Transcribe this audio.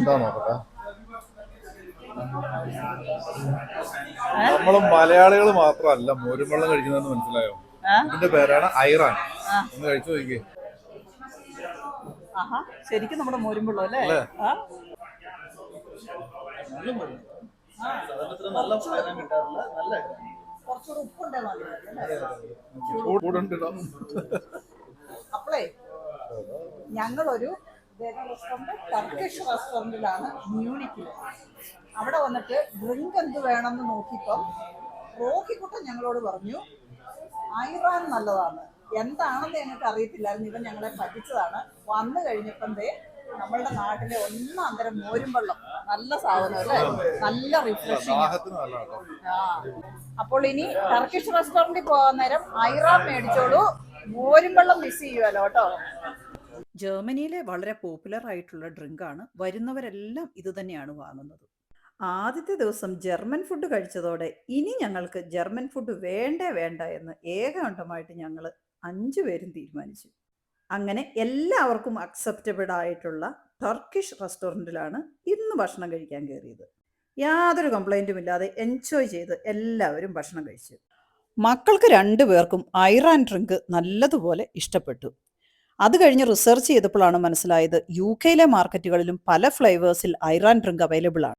എന്താ നോക്കട്ടെ. നമ്മള് മലയാളികൾ മാത്രമല്ല മോരും വെള്ളം കഴിക്കുന്നതെന്ന് മനസ്സിലായോ? ഇതിന്റെ പേരാണ് ഐറാൻ. ഒന്ന് കഴിച്ചു നോക്കിയേ. ശരിക്കും നമ്മുടെ മോരും വെള്ളം അല്ലേ? അപ്പളേ ഞങ്ങളൊരു ടർക്കിഷ് റെസ്റ്റോറന്റിലാണ് മ്യൂണിക്കിൽ. അവിടെ വന്നിട്ട് ഡ്രിങ്ക് എന്ത് വേണമെന്ന് നോക്കിയപ്പം റോക്കിക്കുട്ടൻ ഞങ്ങളോട് പറഞ്ഞു ഐറാൻ നല്ലതാണ്. എന്താണെന്ന് ഞങ്ങൾക്ക് അറിയത്തില്ലായിരുന്നു, ഇവൻ ഞങ്ങളെ പറ്റിച്ചതാണ്. വന്നു കഴിഞ്ഞപ്പം നമ്മളുടെ നാട്ടിലെ ഒന്നാം തരം മോരും വെള്ളം, നല്ല സാധനം അല്ലേ, നല്ല റിഫ്രഷിങ്. അപ്പോൾ ഇനി ടർക്കിഷ് റെസ്റ്റോറന്റിൽ പോകാൻ നേരം ഐറാൻ മേടിച്ചോളൂ, മോരും വെള്ളം മിസ് ചെയ്യുമല്ലോ കേട്ടോ. ജർമ്മനിയിലെ വളരെ പോപ്പുലർ ആയിട്ടുള്ള ഡ്രിങ്കാണ്. വരുന്നവരെല്ലാം ഇത് തന്നെയാണ് വാങ്ങുന്നത്. ആദ്യത്തെ ദിവസം ജർമ്മൻ ഫുഡ് കഴിച്ചതോടെ ഇനി ഞങ്ങൾക്ക് ജർമ്മൻ ഫുഡ് വേണ്ടേ വേണ്ട എന്ന് ഏകകണ്ഠമായിട്ട് ഞങ്ങൾ 5 പേരും തീരുമാനിച്ചു. അങ്ങനെ എല്ലാവർക്കും അക്സെപ്റ്റബിൾ ആയിട്ടുള്ള ടർക്കിഷ് റെസ്റ്റോറൻറ്റിലാണ് ഇന്ന് ഭക്ഷണം കഴിക്കാൻ കയറിയത്. യാതൊരു കംപ്ലൈൻറ്റും ഇല്ലാതെ എൻജോയ് ചെയ്ത് എല്ലാവരും ഭക്ഷണം കഴിച്ചു. മക്കൾക്ക് 2 പേർക്കും ഐറാൻ ഡ്രിങ്ക് നല്ലതുപോലെ ഇഷ്ടപ്പെട്ടു. അത് കഴിഞ്ഞ് റിസർച്ച് ചെയ്തപ്പോഴാണ് മനസ്സിലായത് UK മാർക്കറ്റുകളിലും പല ഫ്ലേവേഴ്സിൽ ഐറാൻ ഡ്രിങ്ക് അവൈലബിൾ ആണ്.